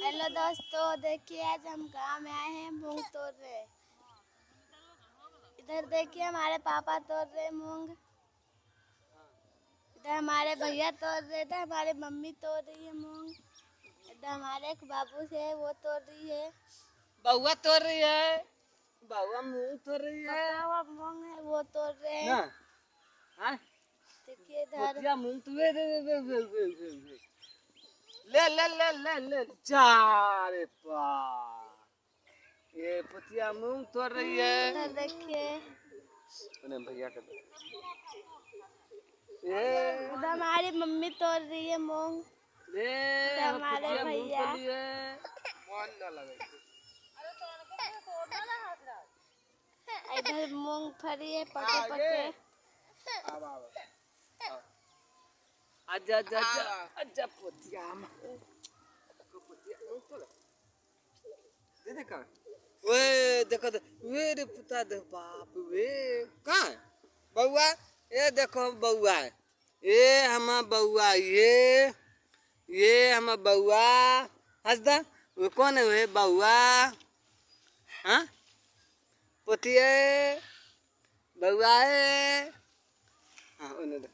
Hello दोस्तों, देखिए आज हम गांव में आए हैं मूंग तोड़ रहे। इधर देखिए हमारे पापा तोड़ रहे मूंग, इधर हमारे भैया तोड़ रहे, इधर हमारे मम्मी तोड़ रही है मूंग, इधर हमारे एक बाबू से वो तोड़ रही है। बउआ तोड़ रही है, बउआ मूंग तोड़ रही है, मूंग है वो तोड़ रहे हैं। हाँ देखिए इधर मूंग तो ले ले ले ले ले चारे पा ये पतिया मूंग तोड़ रही है। इधर देखिए भैया का इधर हमारी मम्मी तोड़ रही है मूंग, इधर हमारे भैया इधर मूंग फरी है पके पके। आजा आजा आजा आजा पोतिया दे का वे देखो वे रे पुता दे बाप वे का बउआ ये देखो बउआ ये हम बउआ ये हम बउआ हंसदा वो कौन है वे बउआ हाँ पोतिए बउआ है हाँ उन्हें देख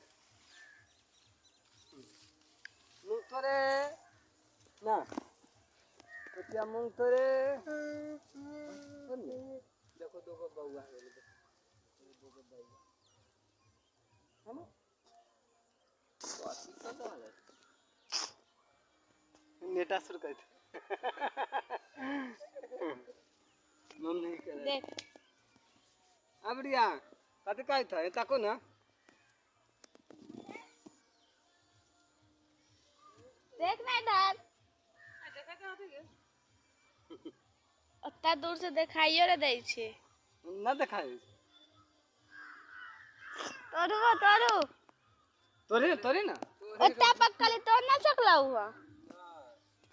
मूंग थोड़े ना पोतिया मूंग थोड़े देखो दो बउआ है ना नेटा शुरू कर मम नहीं कर देख अबड़िया कते काय था ये ताको ना देखना इधर उतना दूर से दिखाइयो रे दै छे ना देखाई तोरू तोरू तोरी तोरी ना उतना पक्का तोड़ ना सकला हुआ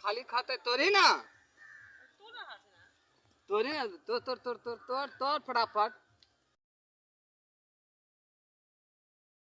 खाली खाते तोरी ना तोरी ना तोड़ तोड़ तोड़ तोड़ तोड़ तोड़ फटाफट